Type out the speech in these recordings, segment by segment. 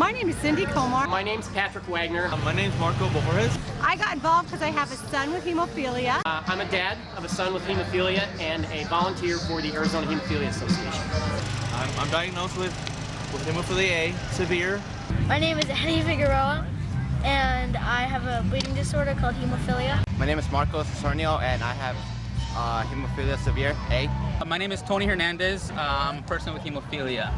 My name is Cindy Comar. My name's Patrick Wagner. My name's Marco Boforez. I got involved because I have a son with hemophilia. I'm a dad of a son with hemophilia and a volunteer for the Arizona Hemophilia Association. I'm diagnosed with hemophilia A, severe. My name is Eddie Figueroa, and I have a bleeding disorder called hemophilia. My name is Marcos Sornio, and I have hemophilia severe A. My name is Tony Hernandez. I'm a person with hemophilia.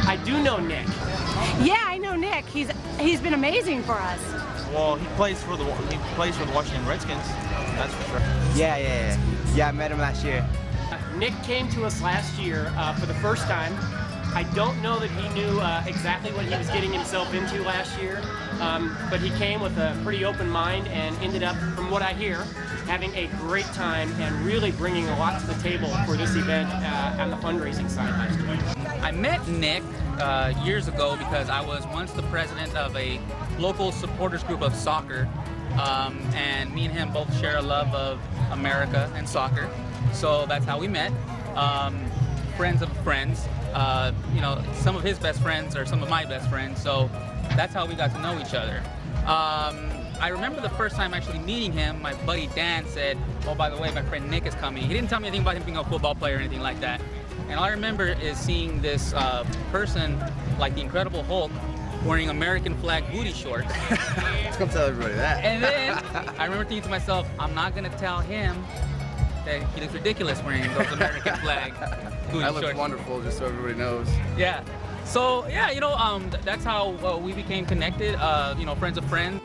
I do know Nick. Yeah, I know Nick. He's been amazing for us. Well, he plays for the Washington Redskins. That's for sure. Yeah, I met him last year. Nick came to us last year for the first time. I don't know that he knew exactly what he was getting himself into last year, but he came with a pretty open mind and ended up, from what I hear, having a great time and really bringing a lot to the table for this event on the fundraising side last year. I met Nick years ago because I was once the president of a local supporters group of soccer, and me and him both share a love of America and soccer, so that's how we met. Friends of friends. You know, some of his best friends are some of my best friends, so that's how we got to know each other. I remember the first time actually meeting him, my buddy Dan said, oh, by the way, my friend Nick is coming. He didn't tell me anything about him being a football player or anything like that. And all I remember is seeing this person, like the Incredible Hulk, wearing American flag booty shorts. Let's come tell everybody that. And then I remember thinking to myself, I'm not going to tell him that he looks ridiculous wearing those American flag booty shorts. I look wonderful, just so everybody knows. Yeah. So, yeah, you know, that's how we became connected, you know, friends of friends.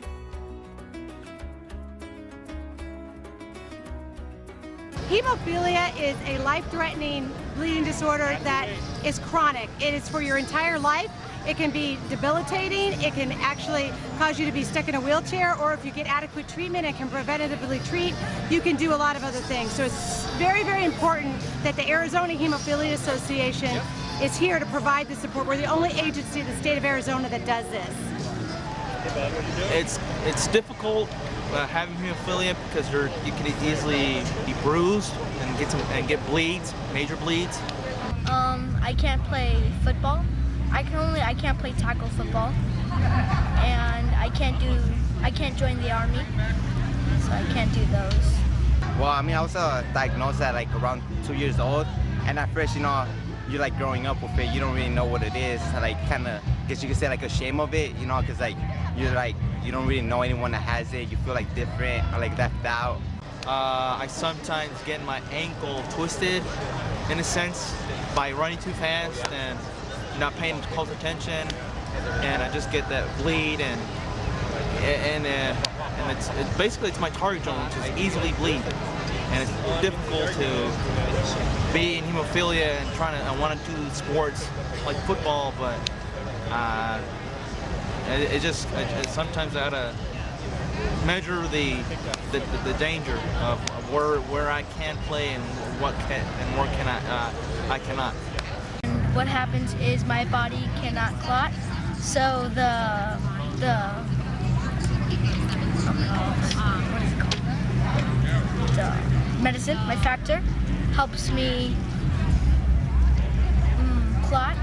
Hemophilia is a life-threatening bleeding disorder that is chronic. It is for your entire life. It can be debilitating. It can actually cause you to be stuck in a wheelchair, or if you get adequate treatment and can preventatively treat, you can do a lot of other things. So it's very, very important that the Arizona Hemophilia Association is here to provide the support. We're the only agency in the state of Arizona that does this. It's difficult having hemophilia because you can easily be bruised and get bleeds, major bleeds. I can't play football. I can't play tackle football, and I can't join the army, so I can't do those. Well, I mean, I was diagnosed at like around 2 years old, and at first, you know, you're like growing up with it, you don't really know what it is. Like, kind of, guess you could say like ashamed of it, you know, because like you don't really know anyone that has it. You feel like different or like left out. I sometimes get my ankle twisted, in a sense, by running too fast and not paying close attention, and I just get that bleed, and it's basically my target zone, which is easily bleed, and it's difficult to be in hemophilia and I want to do sports like football, but sometimes I gotta measure the danger of where I can play and where I cannot. What happens is my body cannot clot, so the medicine, my factor, helps me clot.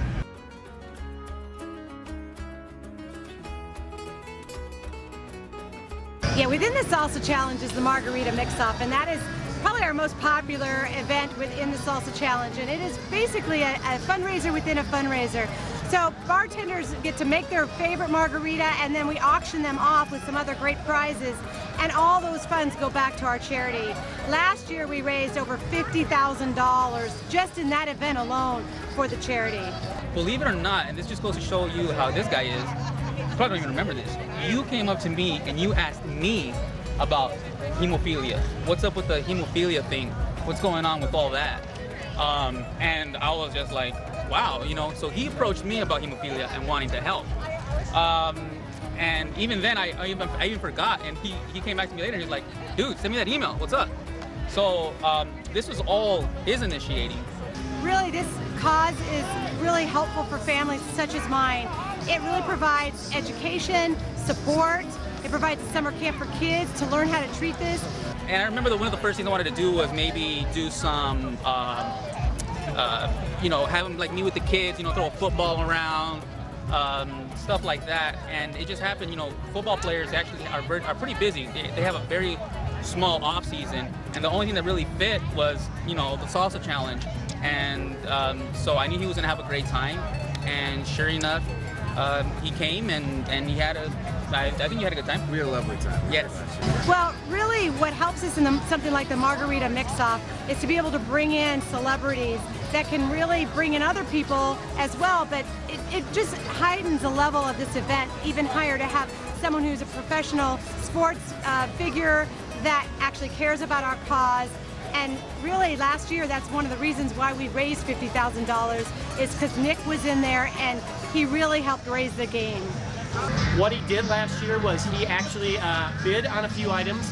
Yeah, within the Salsa Challenge is the Margarita Mix-Off, and that is probably our most popular event within the Salsa Challenge, and it is basically a fundraiser within a fundraiser. So bartenders get to make their favorite margarita, and then we auction them off with some other great prizes, and all those funds go back to our charity. Last year we raised over $50,000 just in that event alone for the charity. Believe it or not, and this just goes to show you how this guy is, you probably don't even remember this. You came up to me and you asked me about hemophilia. What's up with the hemophilia thing? What's going on with all that? And I was just like, wow, you know, so he approached me about hemophilia and wanting to help. And even then, I even forgot, and he came back to me later and he was like, dude, send me that email, what's up? So this was all his initiating. Really, this cause is really helpful for families such as mine. It really provides education, support. It provides a summer camp for kids to learn how to treat this. And I remember that one of the first things I wanted to do was maybe do some you know, have him like meet with the kids, you know, throw a football around, stuff like that. And it just happened, you know, football players actually are pretty busy. They have a very small off season, and the only thing that really fit was, you know, the salsa challenge. And so I knew he was gonna have a great time, and sure enough, he came and he had I think you had a good time. We had a lovely time. Yes. Well, really what helps us in something like the Margarita Mix-Off is to be able to bring in celebrities that can really bring in other people as well, but it just heightens the level of this event even higher to have someone who's a professional sports figure that actually cares about our cause. And really last year, that's one of the reasons why we raised $50,000 is because Nick was in there and he really helped raise the game. What he did last year was he actually bid on a few items.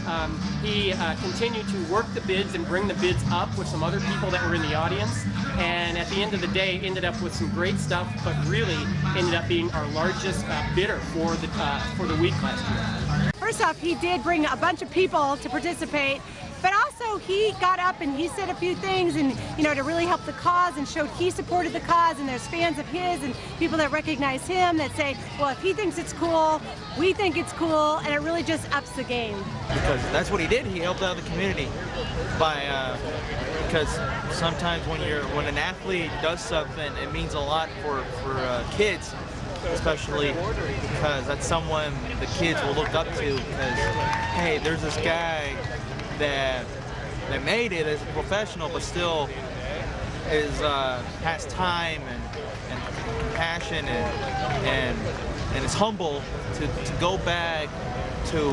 He continued to work the bids and bring the bids up with some other people that were in the audience. And at the end of the day, ended up with some great stuff, but really ended up being our largest bidder for the week last year. First off, he did bring a bunch of people to participate, but also he got up and he said a few things, and you know, to really help the cause and showed he supported the cause, and there's fans of his and people that recognize him that say, well, if he thinks it's cool, we think it's cool, and it really just ups the game. Because that's what he did. He helped out the community by because sometimes when an athlete does something, it means a lot for kids, especially because that's someone the kids will look up to, because hey, there's this guy that made it as a professional, but still has time and compassion and is humble to go back to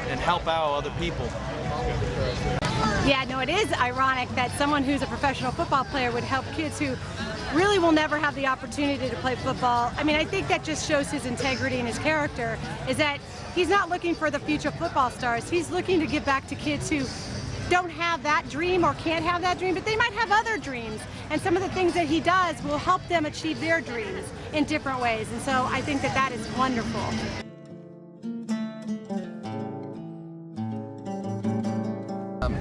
and help out other people. Yeah, no, it is ironic that someone who's a professional football player would help kids who really will never have the opportunity to play football. I mean, I think that just shows his integrity and his character, is that he's not looking for the future football stars. He's looking to give back to kids who don't have that dream or can't have that dream, but they might have other dreams. And some of the things that he does will help them achieve their dreams in different ways. And so I think that that is wonderful.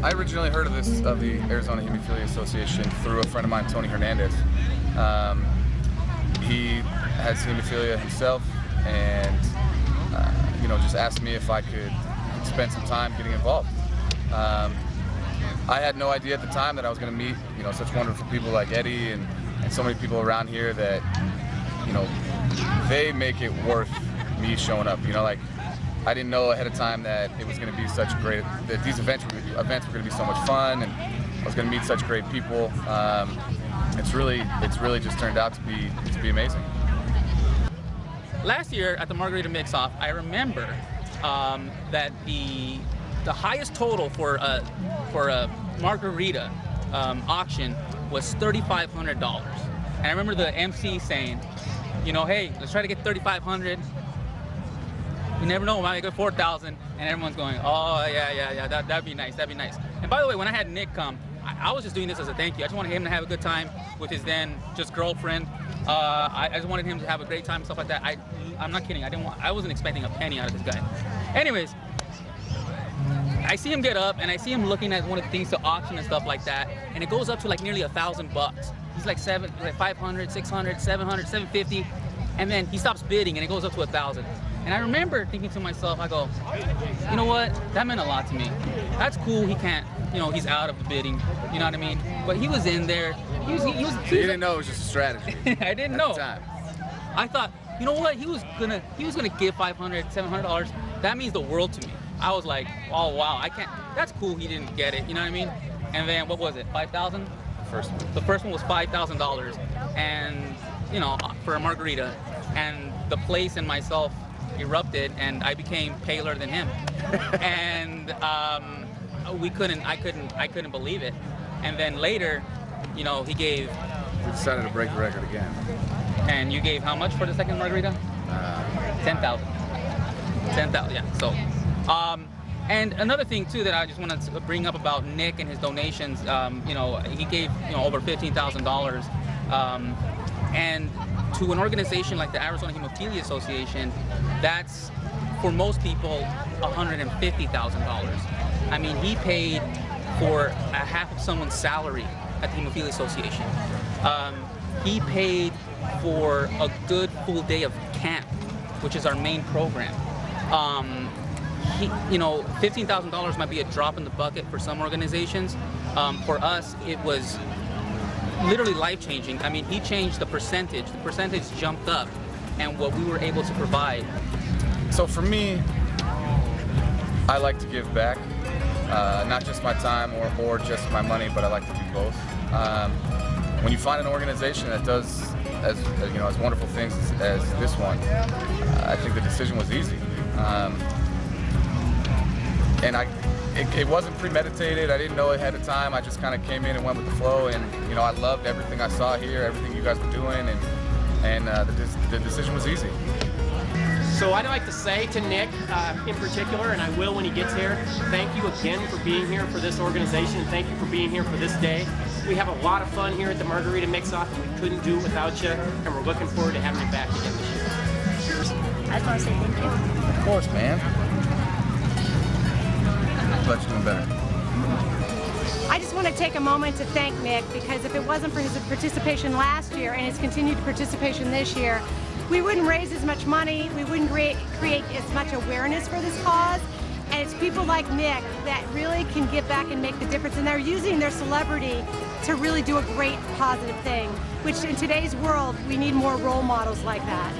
I originally heard of the Arizona Hemophilia Association through a friend of mine, Tony Hernandez. He has hemophilia himself, and you know, just asked me if I could spend some time getting involved. I had no idea at the time that I was going to meet, you know, such wonderful people like Eddie and so many people around here that, you know, they make it worth me showing up. You know, like, I didn't know ahead of time that it was going to be such great, that these events were going to be so much fun, and I was going to meet such great people. It's really just turned out to be amazing. Last year at the Margarita Mix-Off, I remember that the highest total for a margarita auction was $3,500, and I remember the MC saying, you know, hey, let's try to get $3,500. You never know, we might get 4,000, and everyone's going, oh yeah, that'd be nice, that'd be nice. And by the way, when I had Nick come, I was just doing this as a thank you. I just wanted him to have a good time with his then just girlfriend. I just wanted him to have a great time and stuff like that. I'm not kidding. I wasn't expecting a penny out of this guy. Anyways, I see him get up and I see him looking at one of the things to auction and stuff like that, and it goes up to like nearly $1,000. He's like 500, 600, 700, 750, and then he stops bidding and it goes up to 1,000. And I remember thinking to myself, I go, you know what? That meant a lot to me. That's cool. He can't, you know, he's out of the bidding. You know what I mean? But he was in there. He was you didn't know it was just a strategy. I didn't know. At the time. I thought, you know what? He was gonna give $500, $700. That means the world to me. I was like, oh wow, I can't. That's cool. He didn't get it. You know what I mean? And then what was it? 5,000. The first one was $5,000, and you know, for a margarita, and the place and myself erupted, and I became paler than him, and I couldn't believe it. And then later, you know, he gave. We decided to break the record again. And you gave how much for the second margarita? 10,000. 10,000, yeah. So, and another thing too that I just wanted to bring up about Nick and his donations. You know, he gave, you know, over $15,000, and to an organization like the Arizona Hemophilia Association, that's, for most people, $150,000. I mean, he paid for a half of someone's salary at the Hemophilia Association. He paid for a good full day of camp, which is our main program. You know, $15,000 might be a drop in the bucket for some organizations. For us, it was literally life-changing. I mean, he changed the percentage jumped up, and what we were able to provide. So for me, I like to give back, not just my time or just my money, but I like to do both. When you find an organization that does as wonderful things as this one, I think the decision was easy. And it wasn't premeditated. I didn't know ahead of time. I just kind of came in and went with the flow, and you know, I loved everything I saw here, everything you guys were doing, and the decision was easy. So I'd like to say to Nick in particular, and I will when he gets here, thank you again for being here for this organization, and thank you for being here for this day. We have a lot of fun here at the Margarita Mix-Off, and we couldn't do it without you, and we're looking forward to having you back again this year. I just want to say thank you. Of course, man. Glad you're doing better. I just want to take a moment to thank Nick, because if it wasn't for his participation last year and his continued participation this year, we wouldn't raise as much money, we wouldn't create as much awareness for this cause. And it's people like Nick that really can give back and make the difference, and they're using their celebrity to really do a great positive thing, which in today's world, we need more role models like that.